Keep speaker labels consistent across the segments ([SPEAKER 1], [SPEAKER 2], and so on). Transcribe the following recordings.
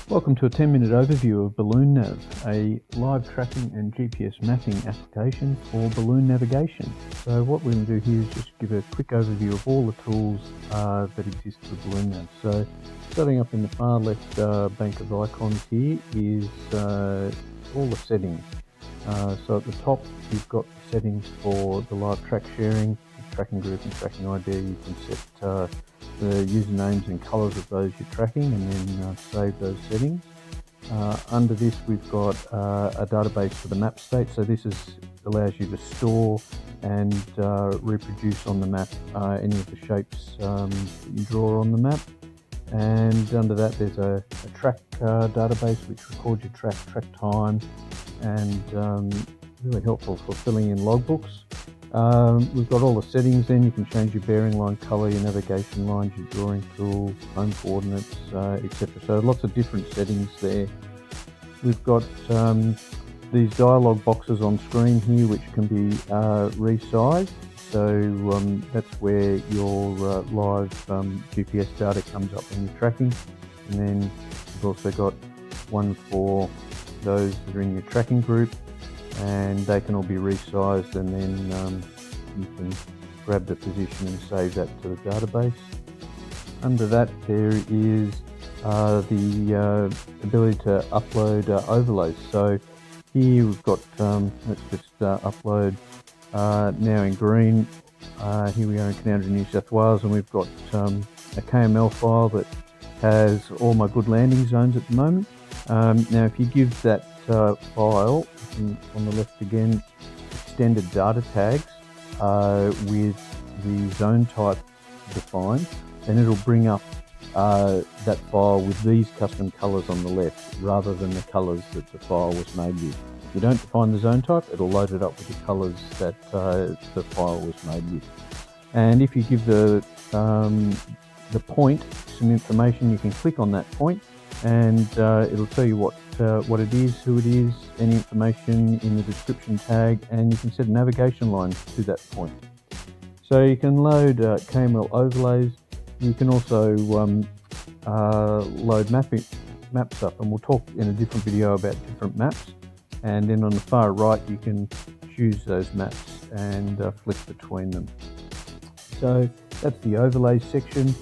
[SPEAKER 1] Welcome to a 10-minute overview of BalloonNav, a live tracking and GPS mapping application for balloon navigation. So what we're going to do here is just give a quick overview of all the tools that exist for BalloonNav. So starting up in the far left bank of icons here is all the settings. So at the top you've got the settings for the live track sharing, tracking group and tracking ID. You can set the usernames and colors of those you're tracking and then save those settings. Under this we've got a database for the map state, so this allows you to store and reproduce on the map any of the shapes that you draw on the map. And under that there's a track database which records your track time, and really helpful for filling in logbooks. We've got all the settings. Then you can change your bearing line color, your navigation lines, your drawing tool, home coordinates, etc. So lots of different settings there. We've got these dialog boxes on screen here which can be resized. So that's where your live GPS data comes up when you're tracking. And then we've also got one for those that are in your tracking group, and they can all be resized, and then you can grab the position and save that to the database. Under that there is the ability to upload overlays. So here we've got, let's just upload now in green. Here we are in Canowindra, New South Wales, and we've got a KML file that has all my good landing zones at the moment. Now if you give that file on the left again, extended data tags with the zone type defined, then it'll bring up that file with these custom colors on the left rather than the colors that the file was made with. If you don't define the zone type, it'll load it up with the colors that the file was made with. And if you give the point some information, you can click on that point and it'll tell you what it is, who it is, any information in the description tag, and you can set a navigation line to that point. So you can load KML overlays. You can also load maps up, and we'll talk in a different video about different maps. And then on the far right you can choose those maps and flip between them. So that's the overlays section.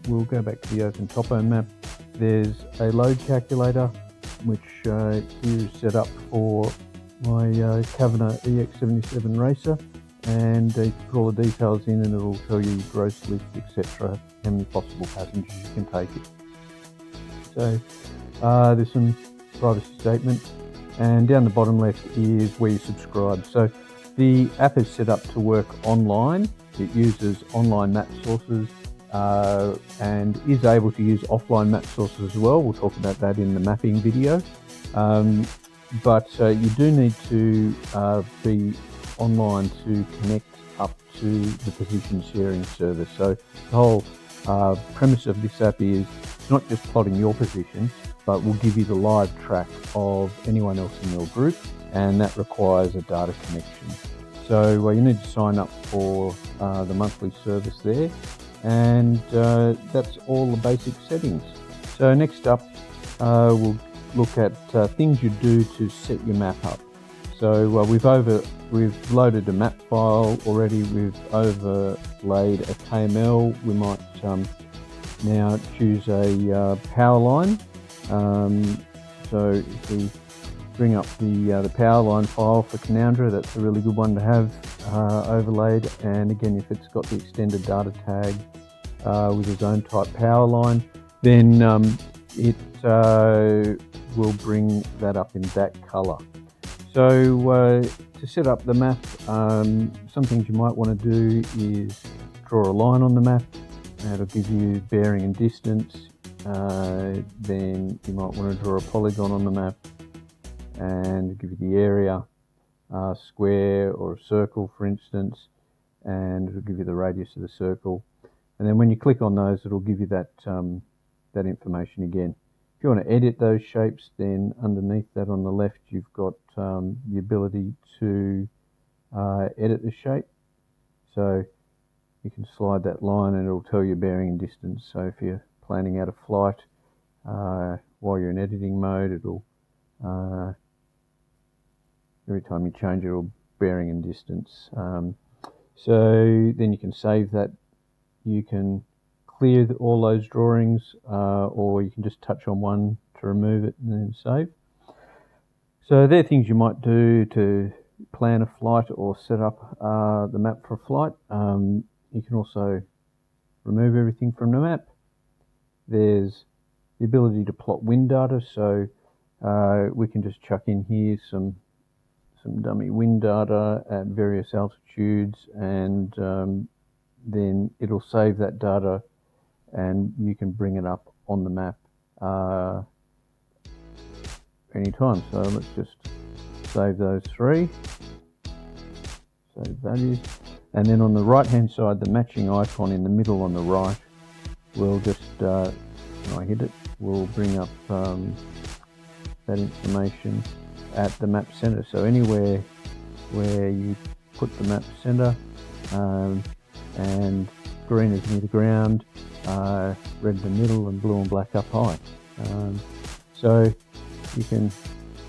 [SPEAKER 1] We'll go back to the OpenTopo map. There's a load calculator which here is set up for my Cavenna EX77 racer, and you can put all the details in and it'll tell you gross lift, etc., how many possible passengers you can take it. So there's some privacy statements, and down the bottom left is where you subscribe. So the app is set up to work online. It uses online map sources and is able to use offline map sources as well. We'll talk about that in the mapping video. But you do need to be online to connect up to the position sharing service. So the whole premise of this app is it's not just plotting your position, but will give you the live track of anyone else in your group, and that requires a data connection. So you need to sign up for the monthly service there, and that's all the basic settings. So next up we'll look at things you do to set your map up. So we've loaded a map file already, we've overlaid a KML. We might now choose a power line. So if we bring up the power line file for Canowindra, that's a really good one to have overlaid. And again, if it's got the extended data tag with a zone type power line, then it will bring that up in that color. So to set up the map, some things you might want to do is draw a line on the map. It'll give you bearing and distance. Then you might want to draw a polygon on the map and give you the area, square or a circle for instance, and it'll give you the radius of the circle. And then when you click on those, it'll give you that that information again. If you want to edit those shapes, then underneath that on the left you've got the ability to edit the shape. So you can slide that line and it'll tell you bearing and distance. So if you're planning out a flight, while you're in editing mode. It'll every time you change it, it'll bearing and distance. So then you can save that. You can clear all those drawings, or you can just touch on one to remove it and then save. So they're things you might do to plan a flight or set up the map for a flight. You can also remove everything from the map. There's the ability to plot wind data, so we can just chuck in here some dummy wind data at various altitudes, and then it'll save that data and you can bring it up on the map anytime. So let's just save those three, save values, and then on the right hand side, the matching icon in the middle on the right will just, when I hit it, will bring up that information at the map center. So anywhere where you put the map center, and green is near the ground, red in the middle, and blue and black up high. So you can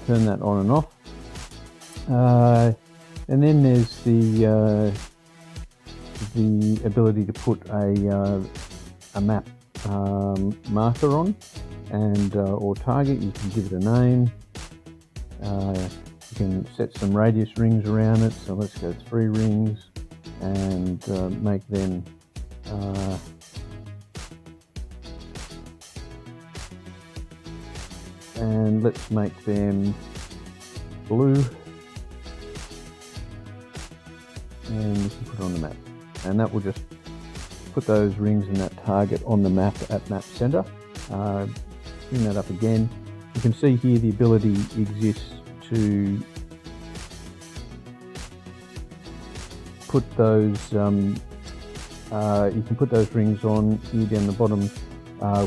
[SPEAKER 1] turn that on and off. And then there's the ability to put a map marker on, and or target. You can give it a name. You can set some radius rings around it. So let's go 3 rings and make them and let's make them blue, and you can put it on the map, and that will just put those rings and that target on the map at map center. Bring that up again. You can see here the ability exists to put those you can put those rings on here down the bottom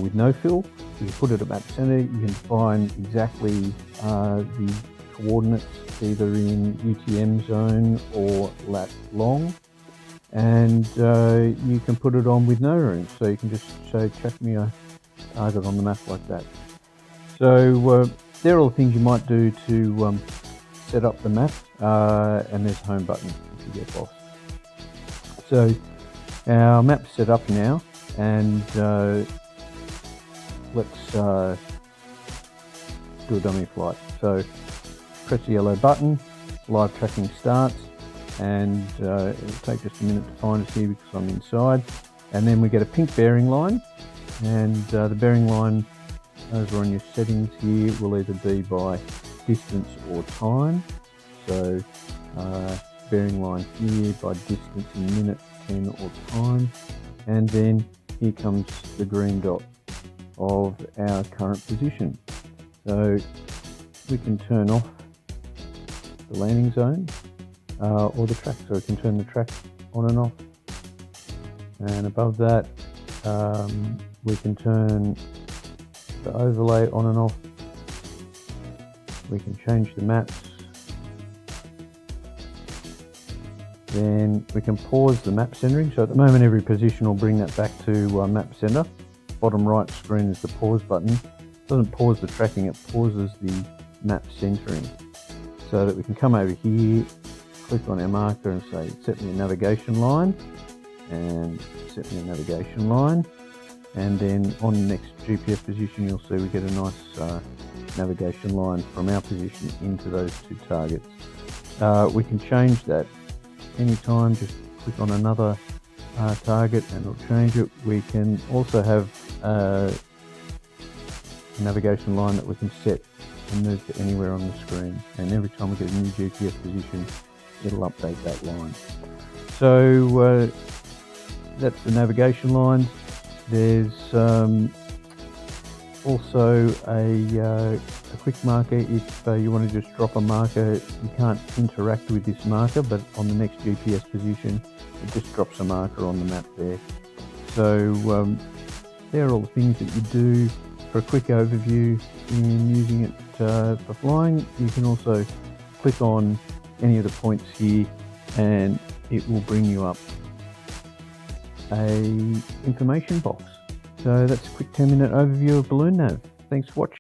[SPEAKER 1] with no fill. If you put it at map center, you can find exactly the coordinates either in UTM zone or lat long, and you can put it on with no rings. So you can just say, chuck me a target on the map like that. So there are all the things you might do to set up the map, and there's a home button if you get lost. So our map's set up now, and let's do a dummy flight. So press the yellow button, live tracking starts, and it'll take just a minute to find us here because I'm inside. And then we get a pink bearing line, and the bearing line over on your settings here will either be by distance or time. So bearing line here by distance in minutes, 10 or time, and then here comes the green dot of our current position. So we can turn off the landing zone or the track, so we can turn the track on and off, and above that we can turn the overlay on and off. We can change the maps. Then we can pause the map centering. So at the moment every position will bring that back to map center. Bottom right screen is the pause button. It doesn't pause the tracking, it pauses the map centering. So that we can come over here, click on our marker and say set me a navigation line, and set me a navigation line. And then on the next GPS position you'll see we get a nice navigation line from our position into those 2 targets. We can change that anytime, just click on another target and it'll change it. We can also have a navigation line that we can set and move to anywhere on the screen, and every time we get a new GPS position it'll update that line. So that's the navigation line. There's also a quick marker. If you want to just drop a marker, you can't interact with this marker, but on the next GPS position it just drops a marker on the map there. So there are all the things that you do for a quick overview in using it for flying. You can also click on any of the points here and it will bring you up a information box. So that's a quick 10-minute overview of BalloonNav. Thanks for watching.